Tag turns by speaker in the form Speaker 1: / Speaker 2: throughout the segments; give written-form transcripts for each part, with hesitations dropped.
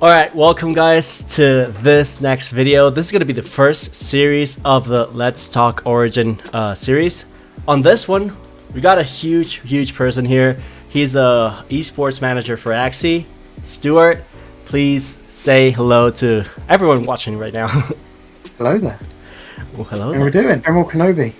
Speaker 1: Alright, welcome guys to this next video. This is going to be the first series of the Let's Talk Origin series. On this one, we got a huge person here. He's a esports manager for Axie. Stewart, please say hello to everyone watching right now.
Speaker 2: Hello there.
Speaker 1: Well, hello
Speaker 2: How are we doing? Emerald Kenobi.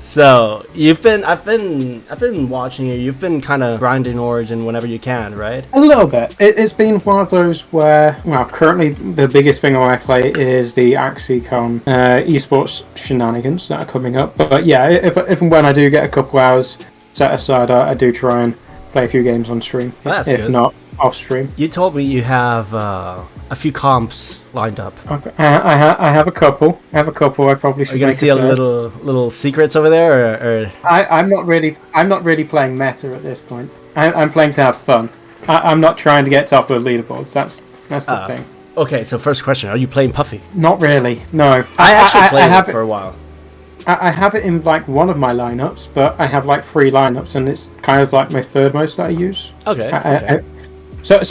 Speaker 1: So I've been watching you. You've been kind of grinding Origin whenever you can, right?
Speaker 2: A little bit. It's been one of those where, well, currently the biggest thing I play is the Axie esports shenanigans that are coming up. But yeah, if and when I do get a couple hours set aside, I do try and play a few games on stream.
Speaker 1: Oh, that's
Speaker 2: if
Speaker 1: good.
Speaker 2: Not off stream.
Speaker 1: You told me you have a few comps lined up.
Speaker 2: Okay. I have a couple. I probably should.
Speaker 1: Are you gonna see a little secrets over there, or?
Speaker 2: I'm not really playing meta at this point. I'm playing to have fun. I'm not trying to get top of the leaderboards. That's the thing.
Speaker 1: Okay, so first question: are you playing Puffy?
Speaker 2: Not really. No.
Speaker 1: I actually played it for a while.
Speaker 2: I have it in like one of my lineups, but I have like 3 lineups, and it's kind of like my third most that I use.
Speaker 1: Okay.
Speaker 2: So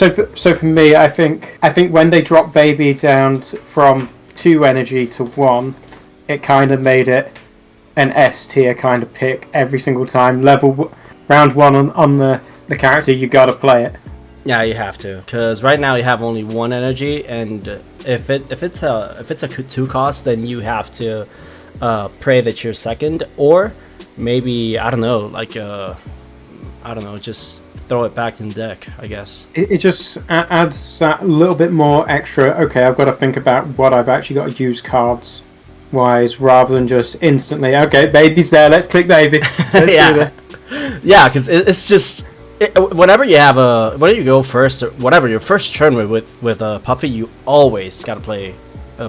Speaker 2: for me, I think when they dropped Baby down from 2 energy to 1, it kind of made it an S tier kind of pick every single time. Round 1 on the character, you gotta play it.
Speaker 1: Yeah, you have to, because right now you have only 1 energy, and if it's a 2 cost, then you have to pray that you're second, or maybe just throw it back in the deck, I guess. It
Speaker 2: just adds that little bit more extra, okay, I've got to think about what I've actually got to use cards wise, rather than just instantly, okay, Baby's there, let's click Baby. Let's do this.
Speaker 1: Yeah, because it's just, whenever you go first, or whatever, your first turn with Puffy, you always got to play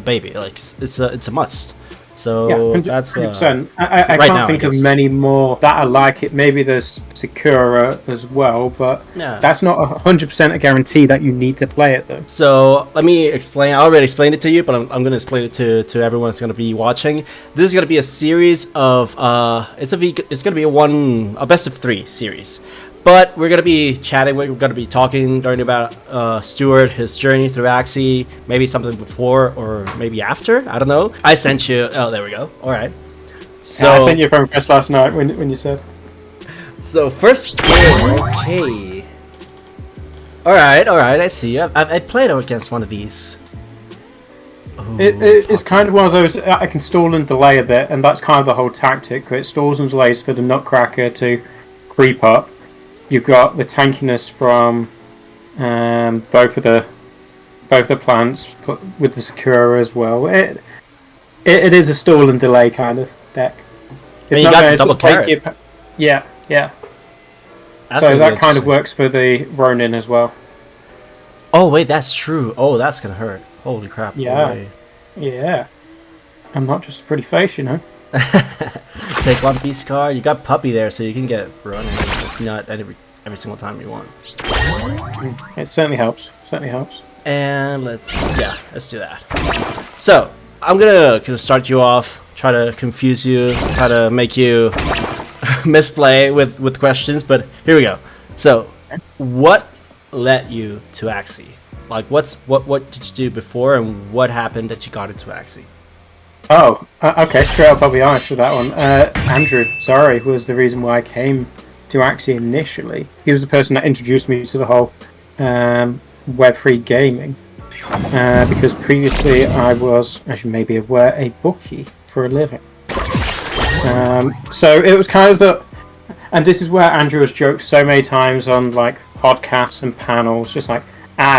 Speaker 1: Baby. Like, it's a must. So yeah,
Speaker 2: that's 100%. I right can't now, think of many more that are like it. Maybe there's Sakura as well, but that's not 100% a guarantee that you need to play it though.
Speaker 1: So let me explain. I already explained it to you, but I'm going to explain it to everyone that's going to be watching. This is going to be a series of it's going to be a best of 3 series. But we're going to be chatting, we're going to be talking, learning about Stewart, his journey through Axie, maybe something before or maybe after, I don't know. I sent you, oh, there we go, alright. So
Speaker 2: yeah, I sent you a friend request last night when you said.
Speaker 1: So first game, okay. Alright, I see you. I played against one of these.
Speaker 2: It's kind of one of those, I can stall and delay a bit, and that's kind of the whole tactic. It stalls and delays for the Nutcracker to creep up. You've got the tankiness from both the plants, with the Sakura as well. It is a stall and delay kind of deck.
Speaker 1: It's not got the double carrot.
Speaker 2: Yeah.
Speaker 1: That's
Speaker 2: so that kind of works for the Ronin as well.
Speaker 1: Oh wait, that's true. Oh, that's gonna hurt. Holy crap.
Speaker 2: Yeah. I'm not just a pretty face, you know.
Speaker 1: Take 1 beast card. You got Puppy there, so you can get Ronin. Not every single time you want.
Speaker 2: It certainly helps.
Speaker 1: And let's do that. So I'm gonna start you off, try to confuse you, try to make you misplay with questions. But here we go. So, what led you to Axie? Like, what did you do before, and what happened that you got into Axie?
Speaker 2: Oh, okay. Straight up, I'll be honest with that one. Andrew, sorry, was the reason why I came to Axie initially. He was the person that introduced me to the whole Web3 gaming. Because previously I was, as you may be aware, a bookie for a living. So it was kind of the... And this is where Andrew has joked so many times on like podcasts and panels, just like,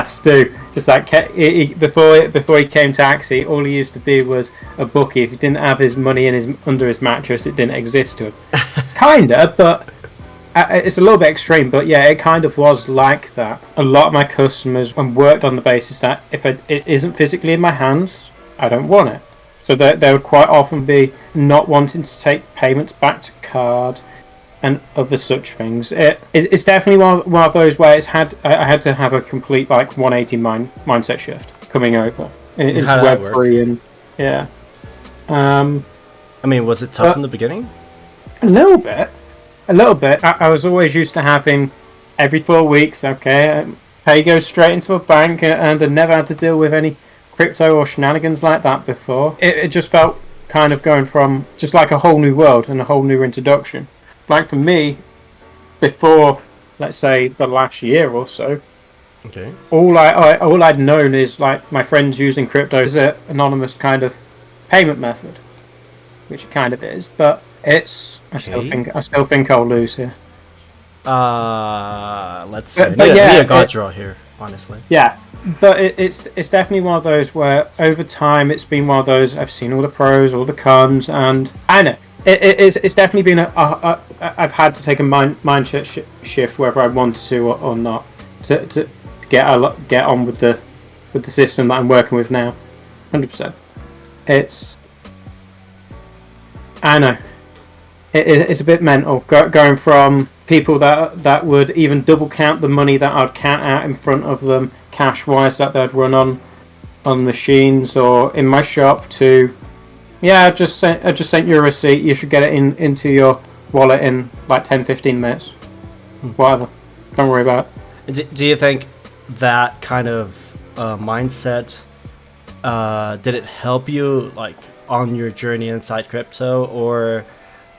Speaker 2: Stu, just like before he came to Axie, all he used to be was a bookie. If he didn't have his money under his mattress, it didn't exist to him. Kinda, but it's a little bit extreme. But yeah, it kind of was like that. A lot of my customers worked on the basis that if it isn't physically in my hands, I don't want it. So they would quite often be not wanting to take payments back to card and other such things. It's definitely one of those where I had to have a complete like 180 mindset shift coming over into Web3 and yeah.
Speaker 1: I mean, was it tough in the beginning?
Speaker 2: A little bit. I was always used to having every 4 weeks. Okay, pay goes straight into a bank, and I never had to deal with any crypto or shenanigans like that before. It just felt kind of going from just like a whole new world and a whole new introduction. Like for me, before, let's say, the last year or so,
Speaker 1: Okay.
Speaker 2: all I'd known is like my friends using crypto as an anonymous kind of payment method, which it kind of is. But it's I still think I'll lose here.
Speaker 1: Let's see.
Speaker 2: But
Speaker 1: Need
Speaker 2: yeah,
Speaker 1: a god draw here, honestly.
Speaker 2: Yeah, but it's definitely one of those where over time it's been one of those I've seen all the pros, all the cons, and I know it's definitely been I've had to take a mindset shift whether I wanted to or not to get on with the system that I'm working with now. 100%. I know it's a bit mental going from people that would even double count the money that I'd count out in front of them cash wise that they'd run on machines or in my shop to I just sent you a receipt, you should get it into your wallet in like 10-15 minutes. Whatever, don't worry about it.
Speaker 1: Do you think that kind of mindset did it help you like on your journey inside crypto, or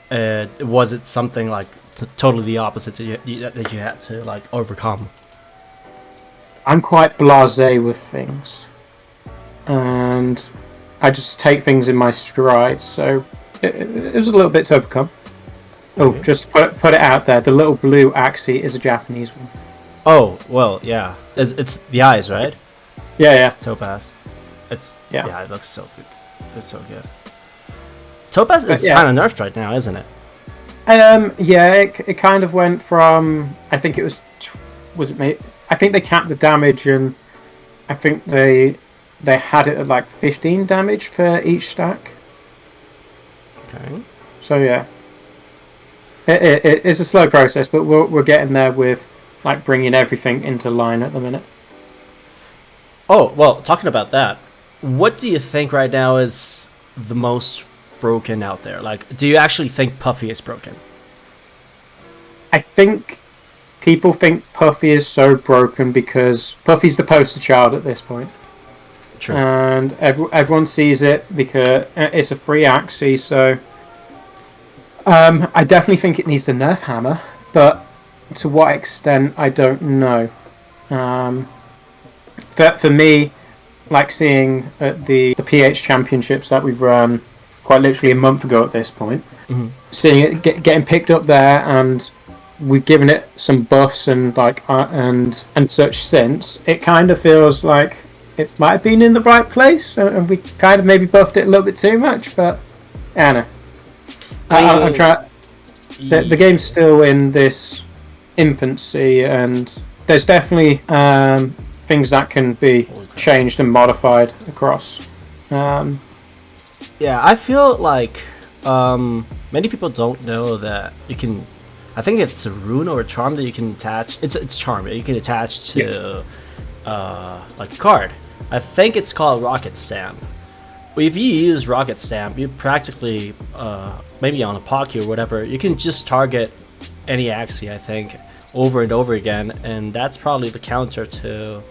Speaker 1: was it something like totally the opposite that you had to like overcome?
Speaker 2: I'm quite blasé with things, and I just take things in my stride. So it was a little bit to overcome. Oh, just put it out there. The little blue Axie is a Japanese one.
Speaker 1: Oh well, yeah. It's the eyes, right?
Speaker 2: Yeah.
Speaker 1: Topaz.
Speaker 2: Yeah.
Speaker 1: It looks so good. It's so good. Topaz is kind of nerfed right now, isn't it?
Speaker 2: It kind of went from I think it was it me? I think they capped the damage, and I think they had it at like 15 damage for each stack.
Speaker 1: Okay.
Speaker 2: So yeah, it's a slow process, but we're getting there with like bringing everything into line at the minute.
Speaker 1: Oh well, talking about that, what do you think right now is the most broken out there? Like, do you actually think Puffy is broken?
Speaker 2: I think people think Puffy is so broken because Puffy's the poster child at this point.
Speaker 1: True.
Speaker 2: And everyone sees it because it's a free Axie, so I definitely think it needs a nerf hammer, but to what extent, I don't know. But for me, like seeing at the PH Championships that we've run quite literally a month ago at this point, seeing it getting picked up there, and we've given it some buffs and like and such since, it kind of feels like it might have been in the right place, and we kind of maybe buffed it a little bit too much. But I don't know. I'm trying. The game's still in this infancy, and there's definitely things that can be changed and modified across.
Speaker 1: Yeah, I feel like many people don't know that you can. I think it's a rune or a charm that you can attach. It's charm that you can attach to like a card. I think it's called Rocket Stamp. If you use Rocket Stamp, you practically maybe on a Pocky or whatever, you can just target any Axie, I think, over and over again, and that's probably the counter to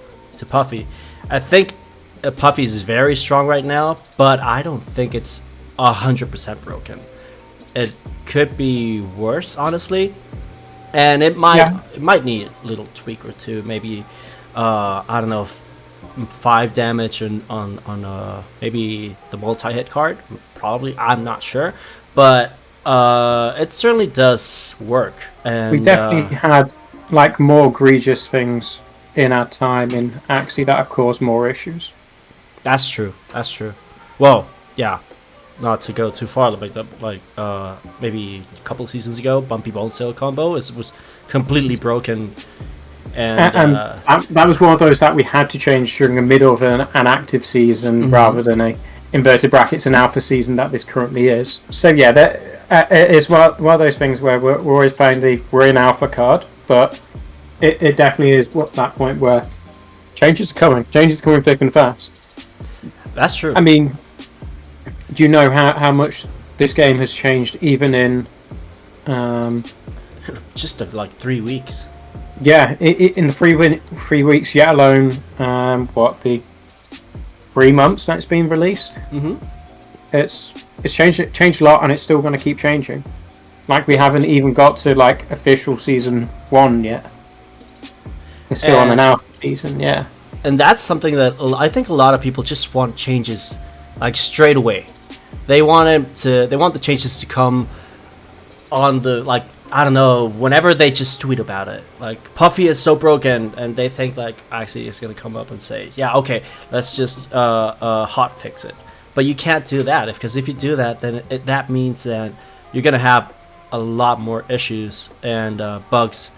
Speaker 1: Puffy. I think Puffy is very strong right now, but I don't think it's 100% broken. It could be worse, honestly, and it might need a little tweak or two. Maybe I don't know, 5 damage on maybe the multi-hit card. Probably, I'm not sure, but it certainly does work. And
Speaker 2: we definitely had like more egregious things in our time in Axie that have caused more issues.
Speaker 1: That's true. Well, yeah. Not to go too far, but maybe a couple of seasons ago, Bumpy Bone Sail combo was completely broken, and
Speaker 2: that was one of those that we had to change during the middle of an active season rather than a inverted brackets an alpha season that this currently is. So yeah, that is one of those things where we're always playing we're in alpha card, but it definitely is that point where changes are coming thick and fast.
Speaker 1: That's true.
Speaker 2: I mean, do you know how much this game has changed even in
Speaker 1: just like 3 weeks?
Speaker 2: Yeah, in the 3 weeks, yet alone, the 3 months that it's been released, it's changed a lot, and it's still going to keep changing. Like, we haven't even got to like official season 1 yet. We're still on an alpha season, yeah.
Speaker 1: And that's something that I think a lot of people just want changes, like straight away. They want the changes to come on the, like, I don't know, whenever they just tweet about it. Like, Puffy is so broken, and they think like Axie is gonna come up and say, yeah, okay, let's just hot fix it. But you can't do that, because if you do that, then that means that you're gonna have a lot more issues and bugs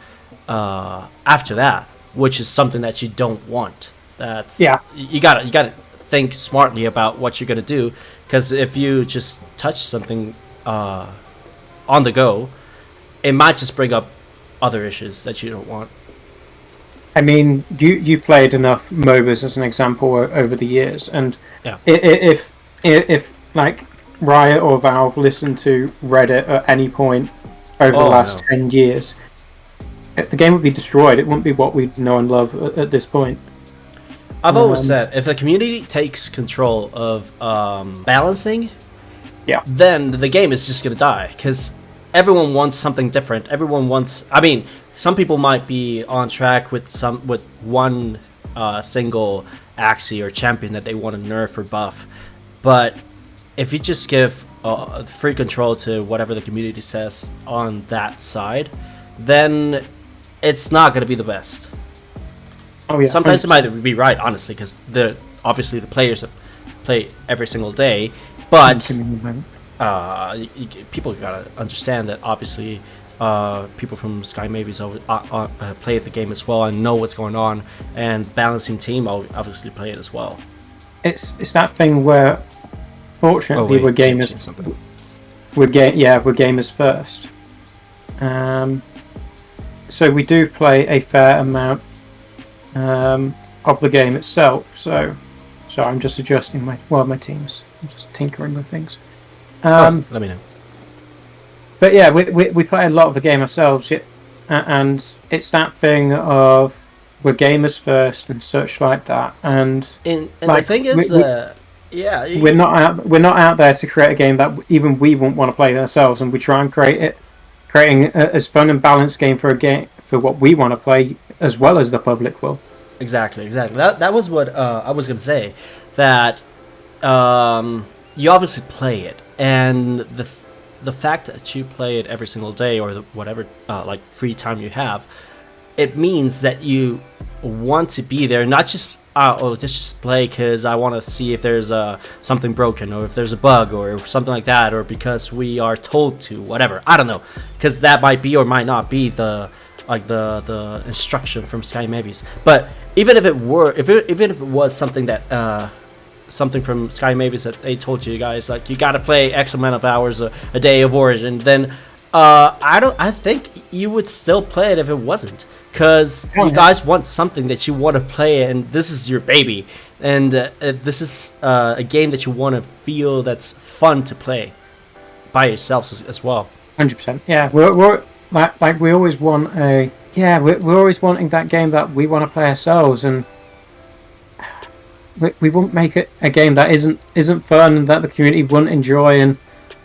Speaker 1: after that, which is something that you don't want. You gotta think smartly about what you're gonna do, because if you just touch something on the go, it might just bring up other issues that you don't want.
Speaker 2: I mean, you played enough MOBAs as an example over the years, and
Speaker 1: yeah.
Speaker 2: if like Riot or Valve listened to Reddit at any point over the last 10 years, the game would be destroyed. It wouldn't be what we know and love at this point.
Speaker 1: I've always said, if the community takes control of balancing, then the game is just gonna die, because everyone wants something different. Everyone wants. I mean, some people might be on track with one single Axie or champion that they want to nerf or buff, but if you just give free control to whatever the community says on that side, then it's not going to be the best.
Speaker 2: Oh yeah.
Speaker 1: Sometimes it might be right, honestly, because obviously the players that play every single day, but people gotta understand that obviously people from Sky Mavis play the game as well and know what's going on, and Balancing Team obviously play it as well.
Speaker 2: It's that thing where, fortunately, we're gamers. We're gamers first. So we do play a fair amount of the game itself. So I'm just adjusting my teams. I'm just tinkering with things.
Speaker 1: Let me know.
Speaker 2: But yeah, we play a lot of the game ourselves, and it's that thing of we're gamers first and such like that. And
Speaker 1: the thing is,
Speaker 2: we're not out there to create a game that even we won't want to play ourselves, and we try and creating as fun and balanced game for what we want to play as well as the public will.
Speaker 1: Exactly. That was what I was gonna say. That you obviously play it, and the fact that you play it every single day or whatever like free time you have, it means that you want to be there, not just just play because I want to see if there's something broken or if there's a bug or something like that, or because we are told to, whatever. I don't know, because that might be or might not be the instruction from Sky Mavis. But even if it was something that something from Sky Mavis that they told you guys, like, you got to play X amount of hours a day of Origin, then I think you would still play it if it wasn't, because you guys want something that you want to play, and this is your baby, and this is a game that you want to feel that's fun to play by yourselves as well.
Speaker 2: 100%. Yeah, we're like we always want we're always wanting that game that we want to play ourselves, and we won't make it a game that isn't fun and that the community won't enjoy. And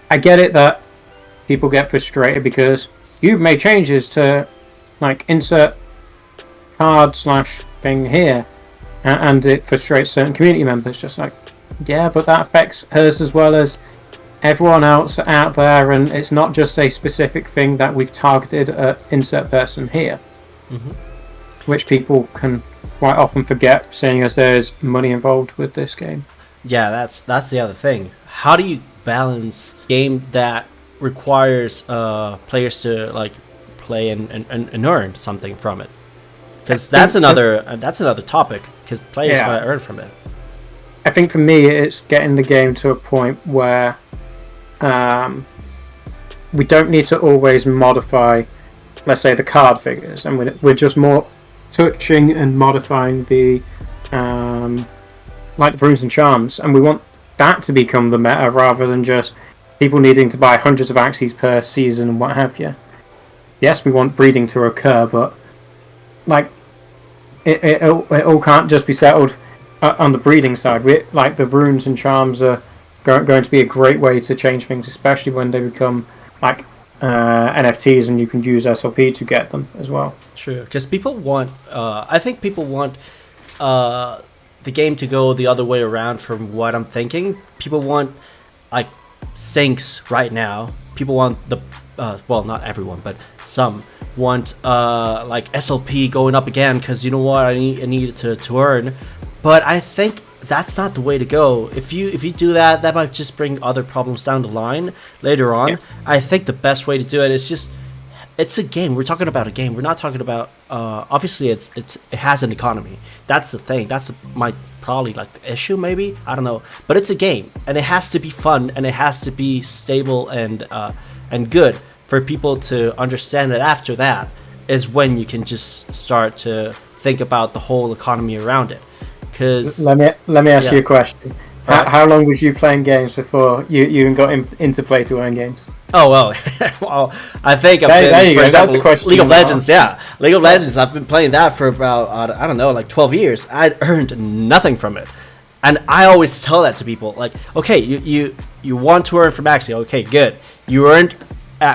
Speaker 2: I get it that people get frustrated because you've made changes to, like, insert card / thing here, and it frustrates certain community members. Just like, yeah, but that affects hers as well as everyone else out there, and it's not just a specific thing that we've targeted at insert person here, which people can quite often forget, seeing as there's money involved with this game.
Speaker 1: Yeah, that's the other thing. How do you balance game that requires players to, like, play and earn something from it? Because that's another topic, because players gotta earn from it.
Speaker 2: I think for me, it's getting the game to a point where we don't need to always modify, let's say, the card figures, and we're just more touching and modifying the like the runes and charms, and we want that to become the meta rather than just people needing to buy hundreds of Axies per season and what have you. Yes, we want breeding to occur, but like it all can't just be settled on the breeding side. Like the runes and charms are going to be a great way to change things, especially when they become like NFTs and you can use SLP to get them as well.
Speaker 1: True, because people want. I think people want the game to go the other way around. From what I'm thinking, people want like sinks right now. People want the well, not everyone, but some want like SLP going up again because you know what, I need it to earn. But I think that's not the way to go. If you do that, that might just bring other problems down the line later on. Yeah. I think the best way to do it is just, it's a game. We're talking about a game. We're not talking about obviously it has an economy. That's the thing. That's my probably like the issue maybe. I don't know. But it's a game and it has to be fun and it has to be stable and good for people to understand that after that is when you can just start to think about the whole economy around it. Cause
Speaker 2: let me ask you a question. How long was you playing games before you even got into play to earn games?
Speaker 1: Oh well, well I think I've been, for example, League of Legends. Yeah, League of Legends. I've been playing that for about I don't know, like 12 years. I earned nothing from it, and I always tell that to people. Like, okay, you want to earn from Axie. Okay, good. You earned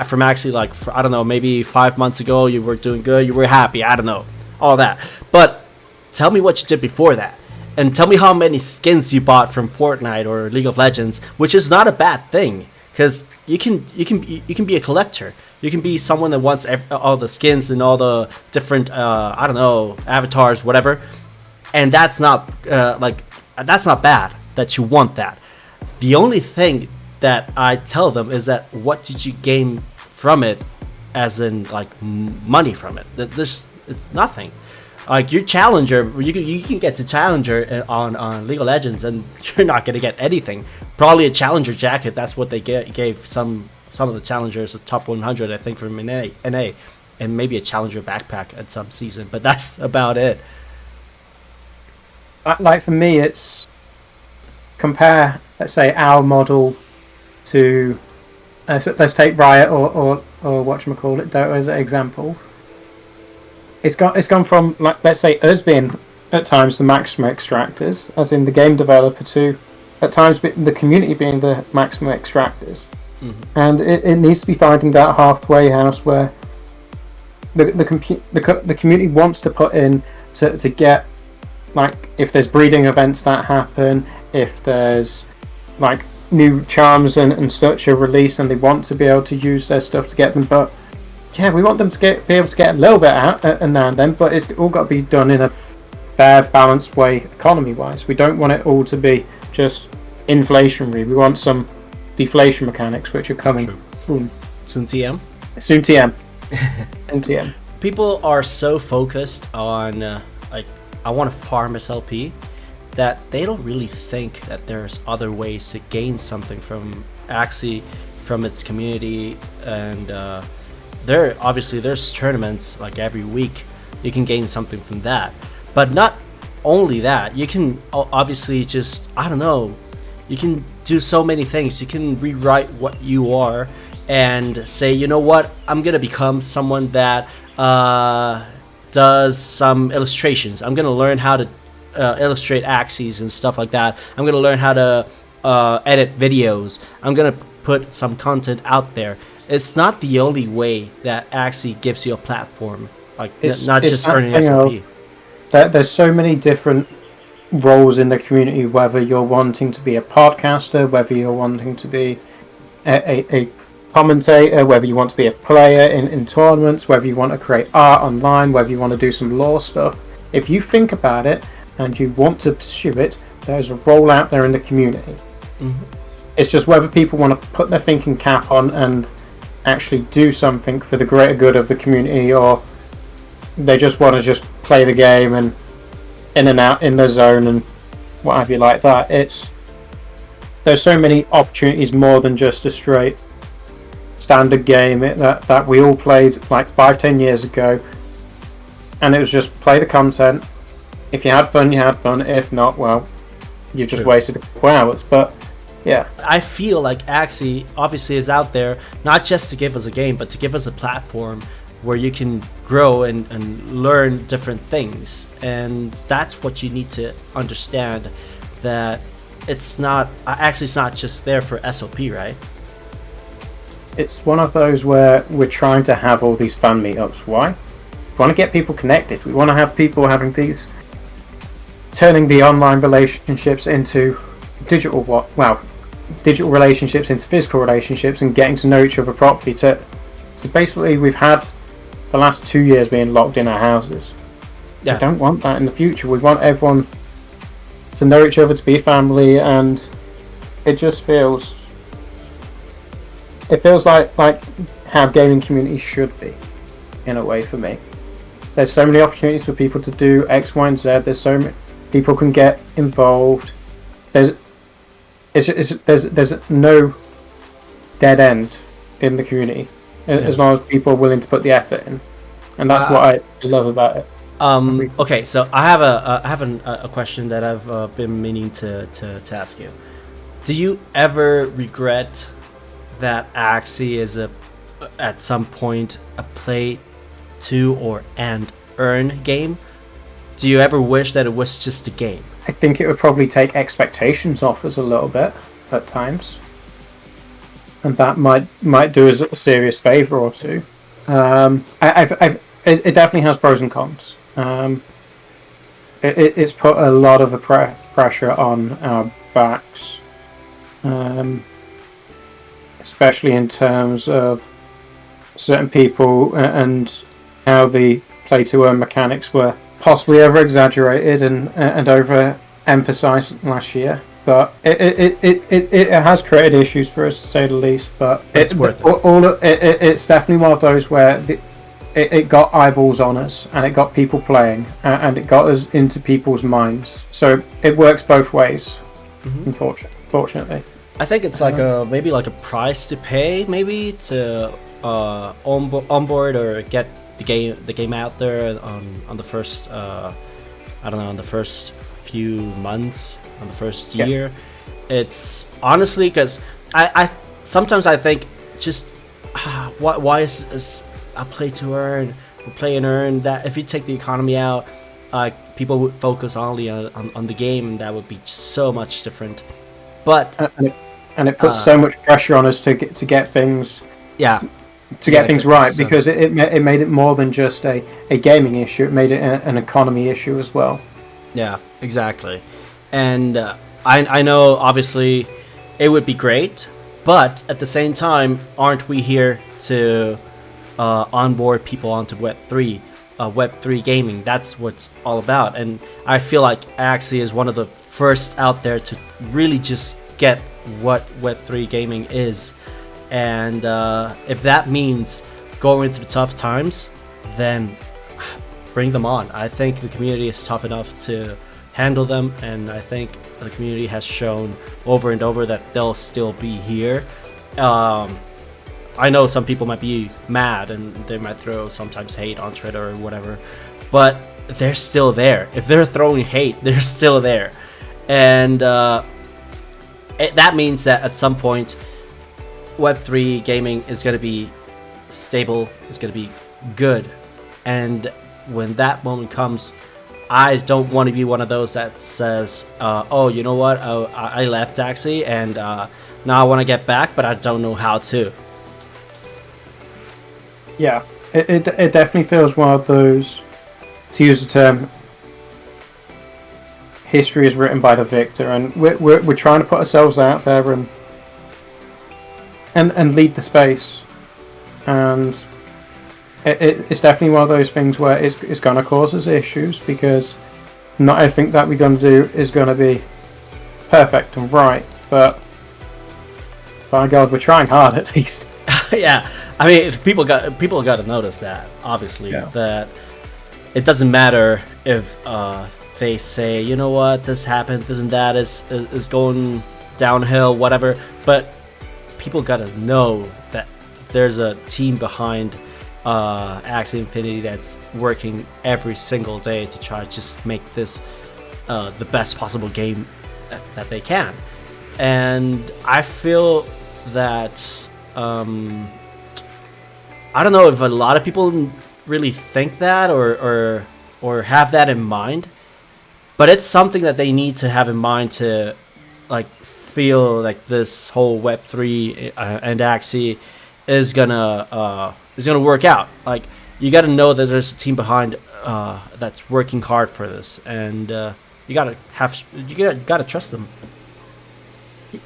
Speaker 1: from Axie like I don't know, maybe 5 months ago. You were doing good. You were happy. I don't know, all that. But tell me what you did before that. And tell me how many skins you bought from Fortnite or League of Legends, which is not a bad thing, because you can be a collector. You can be someone that wants all the skins and all the different I don't know, avatars, whatever. And that's not that's not bad that you want that. The only thing that I tell them is that what did you gain from it, as in like money from it? It's nothing. Like your challenger, you can get to challenger on League of Legends, and you're not gonna get anything. Probably a challenger jacket. That's what they gave some of the challengers, a top 100, I think, from NA, and maybe a challenger backpack at some season. But that's about it.
Speaker 2: Like for me, it's compare, let's say, our model to let's take Riot or whatchamacallit, Dota as an example. It's gone from, like, let's say us being at times the maximum extractors, as in the game developer, to at times the community being the maximum extractors. Mm-hmm. And it needs to be finding that halfway house where the community wants to put in to get, like, if there's breeding events that happen, if there's like new charms and such are released and they want to be able to use their stuff to get them, but yeah, we want them to be able to get a little bit out now and then, but it's all got to be done in a fair, balanced way, economy-wise. We don't want it all to be just inflationary. We want some deflation mechanics, which are coming soon.
Speaker 1: Soon TM?
Speaker 2: Soon TM. Soon TM.
Speaker 1: People are so focused on, like, I want to farm SLP, that they don't really think that there's other ways to gain something from Axie, from its community, and there's tournaments like every week. You can gain something from that, but not only that. You can obviously just, I don't know, you can do so many things. You can rewrite what you are and say, you know what, I'm gonna become someone that does some illustrations. I'm gonna learn how to illustrate Axies and stuff like that. I'm gonna learn how to edit videos. I'm gonna put some content out there. It's not the only way that Axie gives you a platform, like not just earning SLP.
Speaker 2: There's so many different roles in the community, whether you're wanting to be a podcaster, whether you're wanting to be a commentator, whether you want to be a player in tournaments, whether you want to create art online, whether you want to do some lore stuff. If you think about it and you want to pursue it, there's a role out there in the community. Mm-hmm. It's just whether people want to put their thinking cap on and actually do something for the greater good of the community, or they just want to just play the game and in and out in the zone and what have you like that. There's so many opportunities more than just a straight standard game that we all played like 5-10 years ago, and it was just play the content. If you had fun, you had fun. If not, well, you've just wasted a couple hours. But yeah,
Speaker 1: I feel like Axie obviously is out there not just to give us a game, but to give us a platform where you can grow and learn different things. And that's what you need to understand, that it's not just there for SOP, right?
Speaker 2: It's one of those where we're trying to have all these fan meetups. Why? We want to get people connected. We want to have people having these, turning the online relationships into digital relationships into physical relationships, and getting to know each other properly. So basically, we've had the last 2 years being locked in our houses.
Speaker 1: Yeah.
Speaker 2: We don't want that in the future. We want everyone to know each other, to be a family, and it just feels like how gaming communities should be, in a way, for me. There's so many opportunities for people to do X, Y, and Z. There's so many people can get involved. There's no dead end in the community, as long as people are willing to put the effort in, and that's what I love about it.
Speaker 1: Okay, so I have a question that I've been meaning to ask you. Do you ever regret that Axie is at some point a play to or and earn game? Do you ever wish that it was just a game?
Speaker 2: I think it would probably take expectations off us a little bit at times, and that might do us a serious favour or two. It definitely has pros and cons. It's put a lot of pressure on our backs, especially in terms of certain people and how the play to earn mechanics were possibly over exaggerated and over emphasized last year. But it has created issues for us, to say the least. But
Speaker 1: it's worth it.
Speaker 2: It's definitely one of those where it got eyeballs on us, and it got people playing, and it got us into people's minds. So it works both ways, unfortunately.
Speaker 1: I think it's like maybe like a price to pay, maybe to onboard or get the game out there on the first on the first few months, on the first year. It's honestly because I sometimes I think just why is a play to earn, play and earn, that if you take the economy out, people would focus only on the game, and that would be so much different. But
Speaker 2: and it puts so much pressure on us to get things get things right, because it made it more than just a gaming issue. It made it an economy issue as well.
Speaker 1: Yeah, exactly. And I know obviously it would be great, but at the same time, aren't we here to onboard people onto Web3? Web3 gaming, that's what it's all about. And I feel like Axie is one of the first out there to really just get what Web3 gaming is. And if that means going through tough times, then bring them on. I think the community is tough enough to handle them, and I think the community has shown over and over that they'll still be here. I know some people might be mad and they might throw sometimes hate on Twitter or whatever, but they're still there. If they're throwing hate, they're still there. And that means that at some point Web3 gaming is going to be stable, it's going to be good. And when that moment comes, I don't want to be one of those that says, oh, you know what, I left Axie and now I want to get back, but I don't know how to.
Speaker 2: Yeah, it definitely feels one of those, to use the term, history is written by the victor, and we're trying to put ourselves out there and lead the space, and it's definitely one of those things where it's going to cause us issues, because not everything that we're going to do is going to be perfect and right, but by God, we're trying hard at least.
Speaker 1: Yeah, I mean, if people got to notice that, obviously, that it doesn't matter if they say, you know what, this happened, this and that is going downhill, whatever, but people got to know that there's a team behind Axie Infinity that's working every single day to try to just make this the best possible game that they can. And I feel that I don't know if a lot of people really think that or have that in mind, but it's something that they need to have in mind to like feel like this whole Web3 and Axie is gonna work out. Like you got to know that there's a team behind that's working hard for this, and you gotta trust them.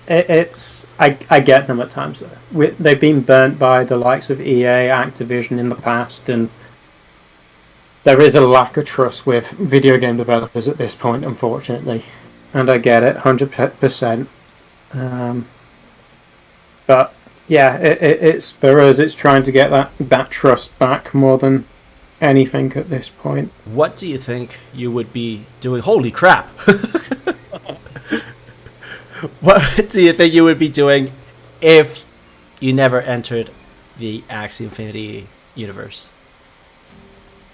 Speaker 2: I get them at times. They've been burnt by the likes of EA, Activision in the past, and there is a lack of trust with video game developers at this point, unfortunately. And I get it, 100%. But yeah, it's for us. It's trying to get that trust back more than anything at this point.
Speaker 1: What do you think you would be doing? Holy crap! What do you think you would be doing if you never entered the Axie Infinity universe?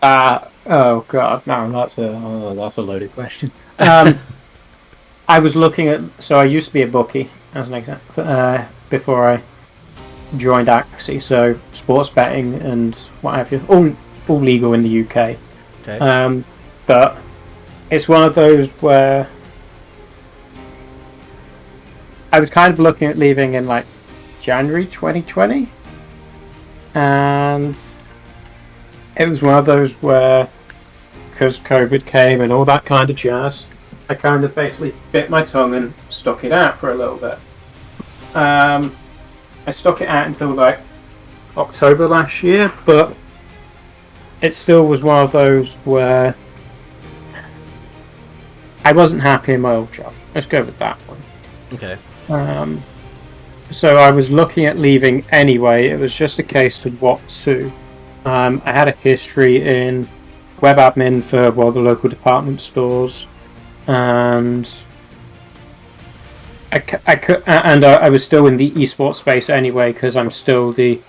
Speaker 2: Oh god, no, that's a loaded question. I was looking at. So I used to be a bookie, as an example, before I joined Axie. So sports betting and what have you, all legal in the UK.
Speaker 1: Okay.
Speaker 2: But it's one of those where I was kind of looking at leaving in like January 2020, and it was one of those where, because COVID came and all that kind of jazz, I kind of basically bit my tongue and stuck it out for a little bit. I stuck it out until like October last year, but it still was one of those where I wasn't happy in my old job. Let's go with that one.
Speaker 1: Okay.
Speaker 2: So I was looking at leaving anyway. It was just a case of what to. I had a history in web admin for the local department stores, and I was still in the esports space anyway because I'm still the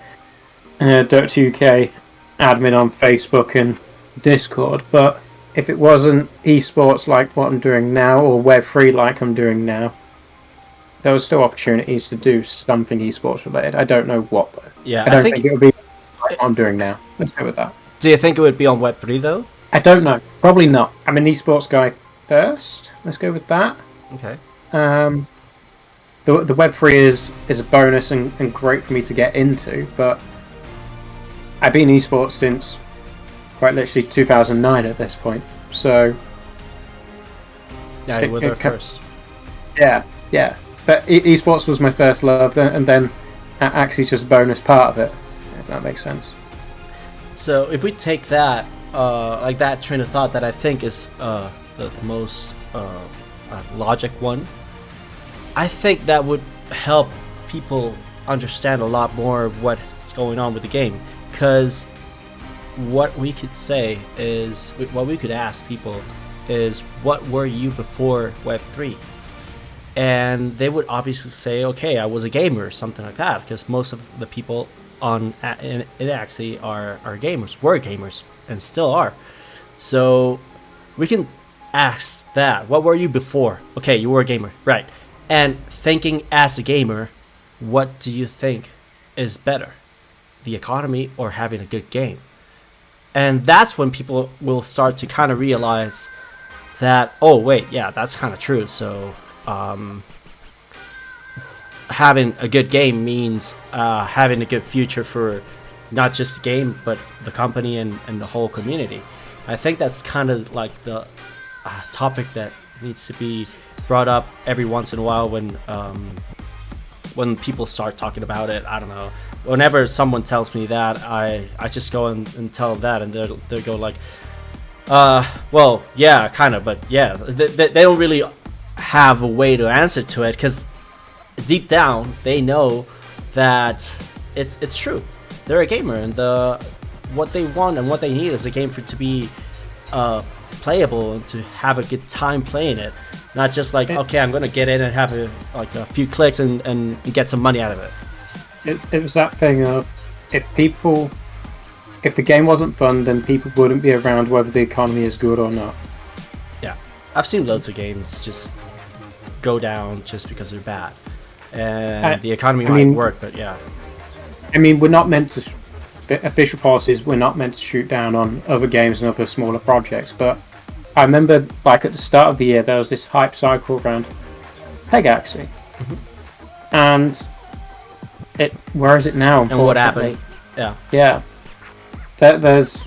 Speaker 2: Dota 2K admin on Facebook and Discord. But if it wasn't esports like what I'm doing now, or Web3 like I'm doing now, there were still opportunities to do something esports related. I don't know what though.
Speaker 1: Yeah,
Speaker 2: I don't think it would be like what I'm doing now. Let's go with that.
Speaker 1: Do you think it would be on Web3 though?
Speaker 2: I don't know. Probably not. I'm an esports guy first. Let's go with that.
Speaker 1: Okay.
Speaker 2: The Web3 is a bonus and great for me to get into, but I've been esports since quite literally 2009 at this point. So
Speaker 1: yeah, you were there first.
Speaker 2: Yeah. But esports was my first love, and then Axie's just a bonus part of it, if that makes sense.
Speaker 1: So if we take that, like that train of thought that I think is the most logic one, I think that would help people understand a lot more of what's going on with the game. Because what we could say is, what we could ask people is, what were you before Web3? And they would obviously say, okay, I was a gamer or something like that, because most of the people in Axie are gamers, were gamers, and still are. So we can ask that. What were you before? Okay, you were a gamer, right. And thinking as a gamer, what do you think is better? The economy or having a good game? And that's when people will start to kind of realize that, oh, wait, yeah, that's kind of true. So having a good game means having a good future for not just the game, but the company and the whole community. I think that's kind of like the topic that needs to be brought up every once in a while when people start talking about it. I don't know. Whenever someone tells me that, I just go and tell them that, and they'll go like, well, yeah, kind of, but yeah, they don't really have a way to answer to it, because deep down they know that it's true. They're a gamer, and what they want and what they need is a game to be playable and to have a good time playing it, not just like, okay, I'm gonna get in and have a few clicks and get some money out of it.
Speaker 2: It was that thing of, if the game wasn't fun, then people wouldn't be around whether the economy is good or not.
Speaker 1: Yeah, I've seen loads of games just go down just because they're bad, and the economy might work, but yeah.
Speaker 2: I mean, we're not meant to official policies, we're not meant to shoot down on other games and other smaller projects. But I remember, like at the start of the year, there was this hype cycle around Peg Axie, and where is it now?
Speaker 1: And what happened?
Speaker 2: Yeah. There's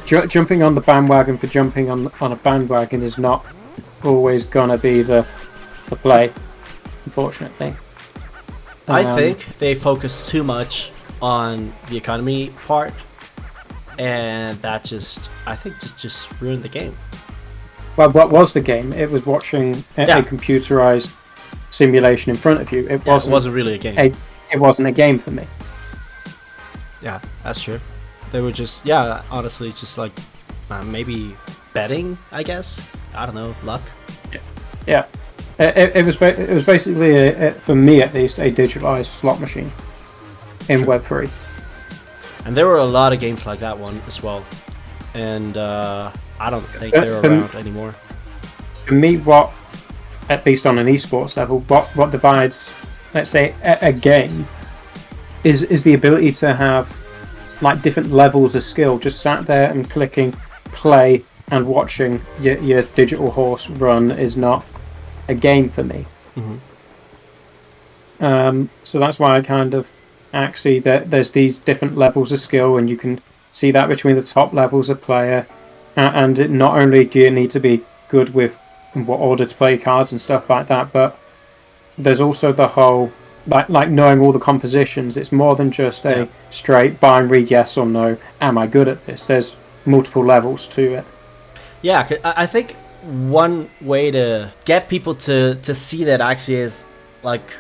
Speaker 2: jumping on the bandwagon for jumping on a bandwagon is not always gonna be the play, unfortunately.
Speaker 1: I think they focus too much on the economy part, and that just ruined the game.
Speaker 2: Well, what was the game? It was watching a computerized simulation in front of you. It wasn't
Speaker 1: really a game.
Speaker 2: It wasn't a game for me.
Speaker 1: Yeah, that's true. They were just, honestly, just like maybe betting, I guess. I don't know, luck.
Speaker 2: Yeah. It was basically, for me at least, a digitalized slot machine in Web3.
Speaker 1: And there were a lot of games like that one as well. And I don't think they're around anymore.
Speaker 2: For me, at least on an esports level, what divides, let's say, a game is the ability to have like different levels of skill. Just sat there and clicking play and watching your digital horse run is not a game for me. So that's why I kind of Axie that there's these different levels of skill, and you can see that between the top levels of player. And not only do you need to be good with what order to play cards and stuff like that, but there's also the whole like knowing all the compositions. It's more than just a straight binary yes or no. Am I good at this? There's multiple levels to it.
Speaker 1: Yeah, I think one way to get people to see that Axie is like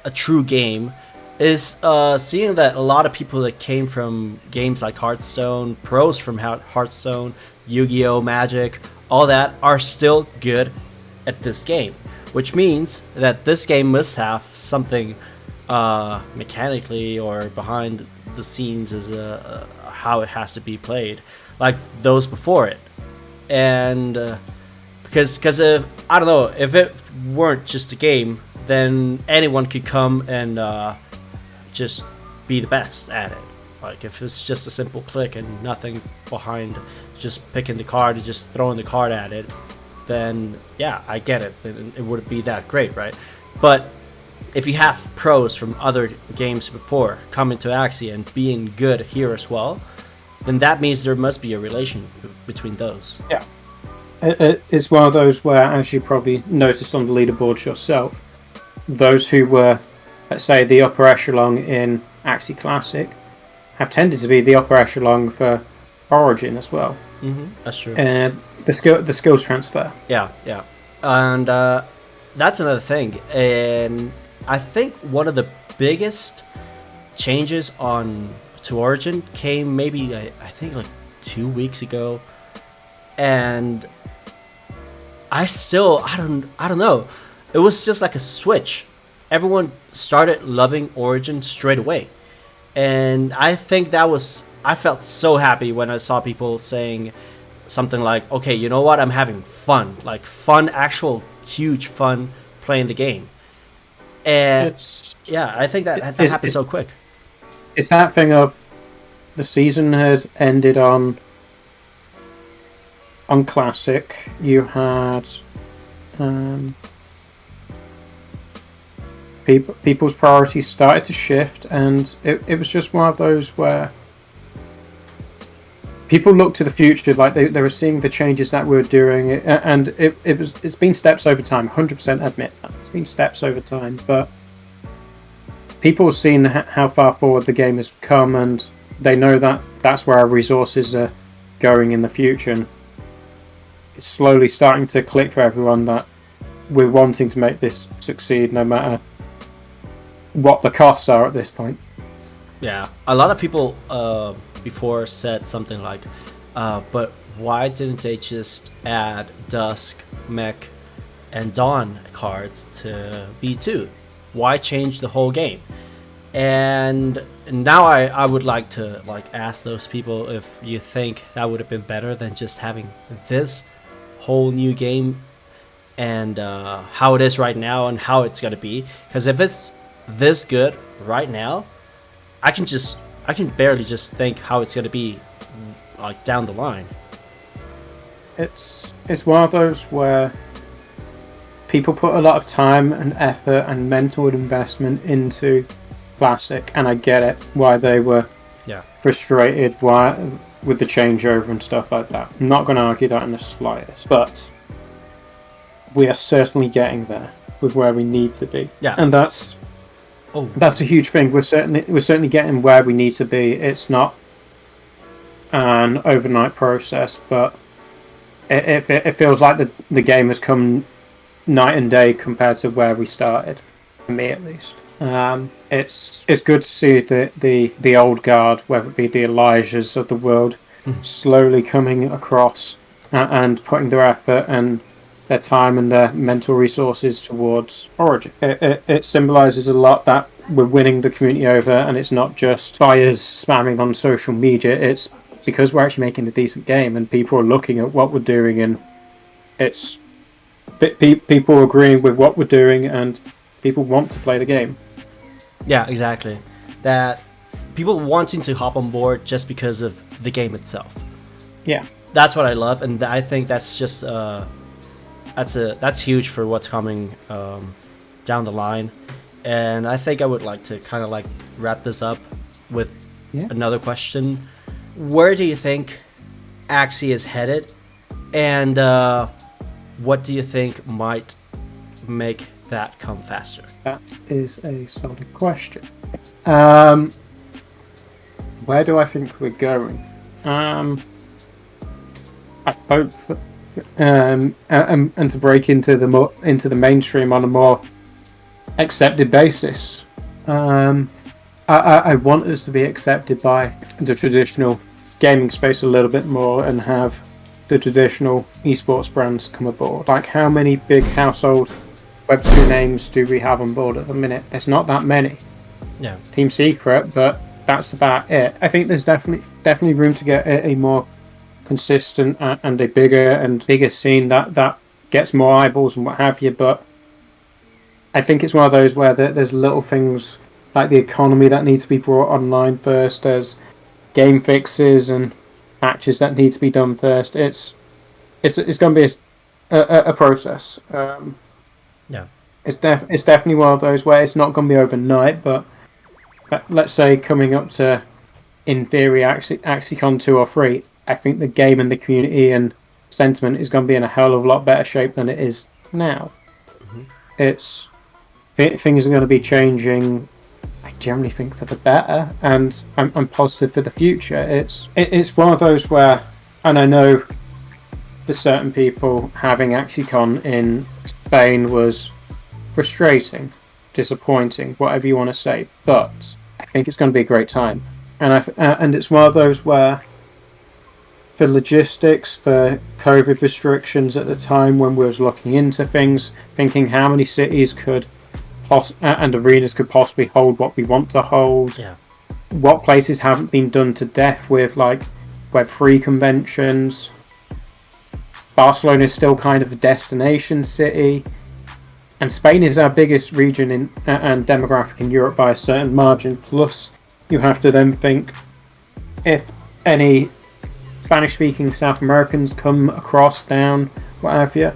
Speaker 1: a true game is seeing that a lot of people that came from games like Hearthstone, pros from Hearthstone, Yu-Gi-Oh, Magic, all that are still good at this game, which means that this game must have something mechanically or behind the scenes as how it has to be played, like those before it. And because if I don't know, if it weren't just a game, then anyone could come and just be the best at it. Like if it's just a simple click and nothing behind, just picking the card and just throwing the card at it, then yeah, I get it. It wouldn't be that great, right? But if you have pros from other games before coming to Axie and being good here as well, then that means there must be a relation between those.
Speaker 2: Yeah. It's one of those where, as you probably noticed on the leaderboards yourself, those who were, let's say, the upper echelon in Axie Classic have tended to be the upper echelon for Origin as well.
Speaker 1: That's true.
Speaker 2: The skills transfer.
Speaker 1: Yeah. And that's another thing. And I think one of the biggest changes to Origin came maybe, I think, like 2 weeks ago. And I don't know. It was just like a switch. Everyone started loving Origin straight away. And I think I felt so happy when I saw people saying something like, okay, you know what? I'm having fun. Like fun, actual huge fun playing the game. And I think that happened so quick.
Speaker 2: It's that thing of the season had ended on Classic. You had people's priorities started to shift, and it was just one of those where people looked to the future, like they were seeing the changes that we're doing, and it's been steps over time. 100% admit that it's been steps over time, but people have seen how far forward the game has come, and they know that that's where our resources are going in the future. And it's slowly starting to click for everyone that we're wanting to make this succeed, no matter what the costs are at this point.
Speaker 1: Yeah, a lot of people before said something like, but why didn't they just add Dusk, Mech, and Dawn cards to V2? Why change the whole game? And now I would like to ask those people if you think that would have been better than just having this whole new game and how it is right now and how it's going to be. Because if it's this good right now, I can barely just think how it's gonna be like down the line.
Speaker 2: It's one of those where people put a lot of time and effort and mental investment into Classic, and I get it why they were frustrated with the changeover and stuff like that. I'm not going to argue that in the slightest, but we are certainly getting there with where we need to be.
Speaker 1: Yeah,
Speaker 2: and that's a huge thing. We're certainly getting where we need to be. It's not an overnight process, but it feels like the game has come night and day compared to where we started, for me at least. It's good to see the old guard, whether it be the Elijahs of the world, slowly coming across and putting their effort and their time and their mental resources towards Origin. It symbolises a lot that we're winning the community over, and it's not just buyers spamming on social media. It's because we're actually making a decent game, and people are looking at what we're doing, and it's people agreeing with what we're doing, and people want to play the game.
Speaker 1: Yeah, exactly. That people wanting to hop on board just because of the game itself.
Speaker 2: Yeah,
Speaker 1: that's what I love, and I think that's just that's huge for what's coming down the line. And I think I would like to kind of like wrap this up with another question. Where do you think Axie is headed, and what do you think might make that come faster?
Speaker 2: That is a solid question. Where do I think we're going? I hope, and to break into the mainstream on a more accepted basis. I want us to be accepted by the traditional gaming space a little bit more, and have the traditional esports brands come aboard. Like, how many big household Web2 names do we have on board at the minute? There's not that many.
Speaker 1: Yeah.
Speaker 2: Team Secret, but that's about it. I think there's definitely room to get a more consistent and a bigger scene that gets more eyeballs and what have you. But I think it's one of those where there's little things like the economy that needs to be brought online first. There's game fixes and patches that need to be done first. It's going to be a process.
Speaker 1: Yeah,
Speaker 2: it's definitely one of those where it's not going to be overnight. But let's say coming up to, in theory, AxieCon 2 or 3, I think the game and the community and sentiment is going to be in a hell of a lot better shape than it is now. Mm-hmm. Things are going to be changing, I generally think, for the better, and I'm positive for the future. It's one of those where, and I know for certain people, having AxieCon in Spain was frustrating, disappointing, whatever you want to say, but I think it's going to be a great time. And it's one of those where, for logistics, for COVID restrictions at the time when we was looking into things, thinking how many cities could and arenas could possibly hold what we want to hold.
Speaker 1: Yeah.
Speaker 2: What places haven't been done to death with, like, Web3 conventions. Barcelona is still kind of a destination city. And Spain is our biggest region and demographic in Europe by a certain margin. Plus, you have to then think, if any Spanish-speaking South Americans come across, down, what have you,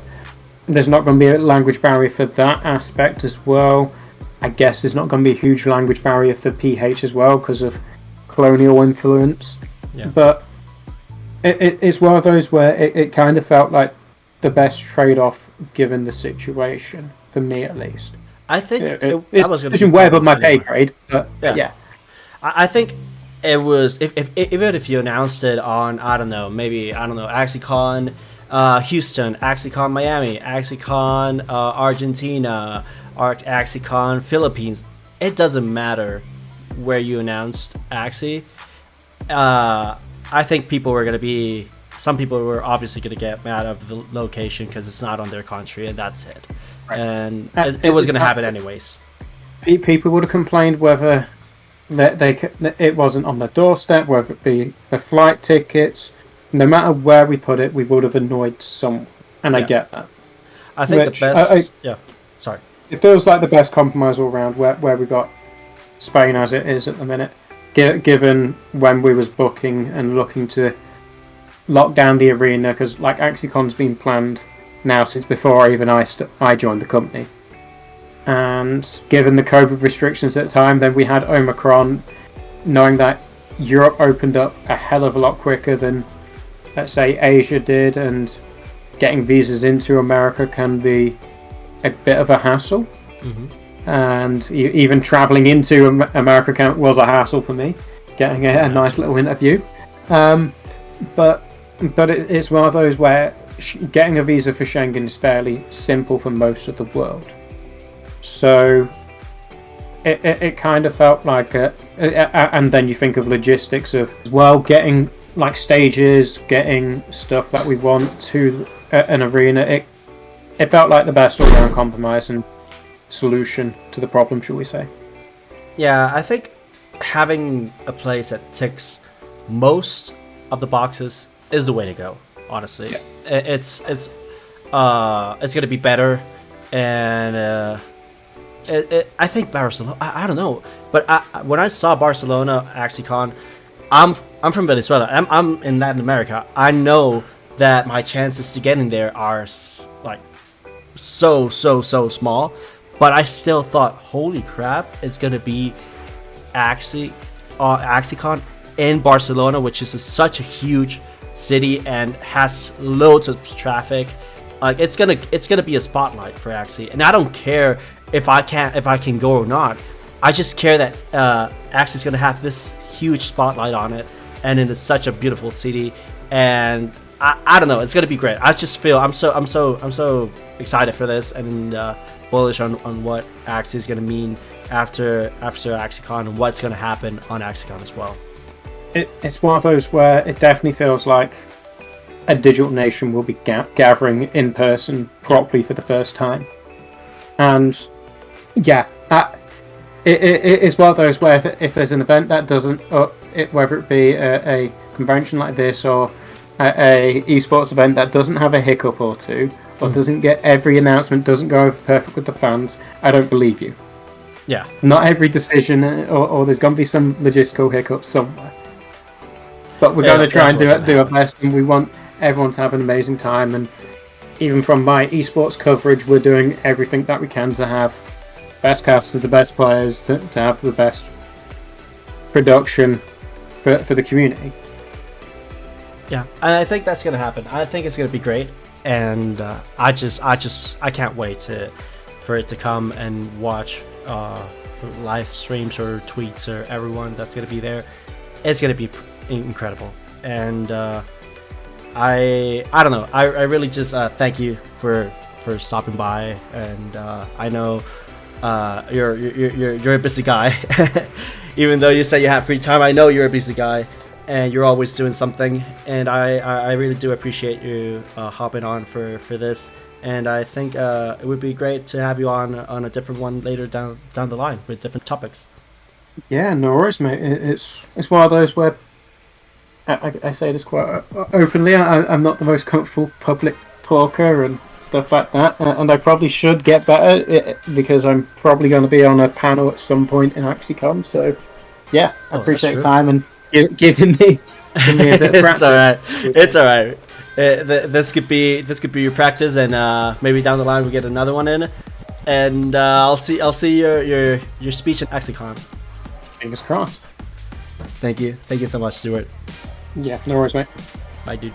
Speaker 2: there's not going to be a language barrier for that aspect as well. I guess there's not going to be a huge language barrier for PH as well because of colonial influence. Yeah. But it's one of those where it kind of felt like the best trade-off given the situation, for me at least.
Speaker 1: I think
Speaker 2: it's way above my pay grade, but yeah.
Speaker 1: I think it was, even if you announced it on, AxieCon Houston, AxieCon Miami, AxieCon Argentina, AxieCon Philippines, it doesn't matter where you announced Axie. I think some people were obviously going to get mad of the location because it's not on their country, and that's it. Right. And it was going to happen anyways.
Speaker 2: People would have complained whether it wasn't on their doorstep, whether it be the flight tickets. No matter where we put it, we would have annoyed someone, and I get that.
Speaker 1: I think the best... sorry.
Speaker 2: It feels like the best compromise all around where we got Spain as it is at the minute. given when we was booking and looking to lock down the arena, because like AxieCon's been planned now since before even I joined the company, and given the COVID restrictions at the time, then we had Omicron, knowing that Europe opened up a hell of a lot quicker than, let's say, Asia did, and getting visas into America can be a bit of a hassle. And even traveling into America was a hassle for me, getting a nice little interview. But it's one of those where getting a visa for Schengen is fairly simple for most of the world. So it kind of felt like and then you think of logistics of, well, getting like stages, getting stuff that we want to an arena. It felt like the best all-round compromise and solution to the problem, shall we say.
Speaker 1: Yeah, I think having a place that ticks most of the boxes is the way to go, honestly.
Speaker 2: Yeah.
Speaker 1: It's gonna be better, and I think Barcelona, I don't know, but when I saw Barcelona AxieCon, I'm from Venezuela, I'm in Latin America. I know that my chances to get in there are like so small, but I still thought, holy crap, it's gonna be AxieCon in Barcelona, which is such a huge city and has loads of traffic. Like it's gonna be a spotlight for Axie, and I don't care if I can go or not. I just care that Axie's gonna have this huge spotlight on it, and it's such a beautiful city, and I don't know, it's gonna be great. I just feel I'm so excited for this, and bullish on what Axie is gonna mean after AxieCon, and what's gonna happen on AxieCon as well.
Speaker 2: It's one of those where it definitely feels like a digital nation will be gathering in person properly for the first time. And yeah, it's one of those where if there's an event that doesn't, whether it be a convention like this or a esports event that doesn't have a hiccup or two, or doesn't get every announcement, doesn't go over perfect with the fans, I don't believe you.
Speaker 1: Yeah.
Speaker 2: Not every decision, or there's going to be some logistical hiccups somewhere. But we're going to try and do our best, and we want everyone to have an amazing time. And even from my esports coverage, we're doing everything that we can to have best casters, the best players, to have the best production for the community.
Speaker 1: Yeah, I think that's gonna happen. I think it's gonna be great, and I can't wait for it to come and watch for live streams or tweets or everyone that's gonna be there. It's gonna be incredible, and I don't know. I really just thank you for stopping by, and I know you're a busy guy. Even though you say you have free time, I know you're a busy guy, and you're always doing something, and I really do appreciate you hopping on for this, and I think it would be great to have you on a different one later down the line with different topics.
Speaker 2: Yeah, no worries, mate. It's one of those where I say this quite openly. I'm not the most comfortable public talker and stuff like that, and I probably should get better because I'm probably going to be on a panel at some point in AxieCon. So yeah, I appreciate the time and giving me a bit of practice.
Speaker 1: It's all right. This could be your practice, and maybe down the line we get another one in, and I'll see your speech at AxieCon.
Speaker 2: Fingers crossed.
Speaker 1: Thank you so much, Stewart.
Speaker 2: Yeah, no worries, mate.
Speaker 1: Bye, dude.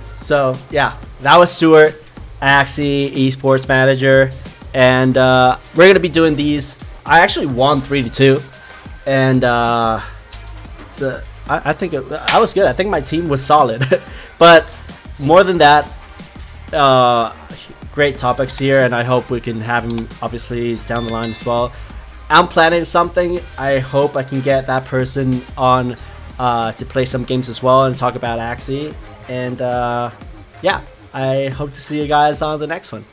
Speaker 1: So yeah, that was Stewart, Axie Esports manager, and we're gonna be doing these. I actually won 3-2, and I think I was good. I think my team was solid, but more than that, great topics here, and I hope we can have them obviously down the line as well. I'm planning something. I hope I can get that person on to play some games as well and talk about Axie. And yeah, I hope to see you guys on the next one.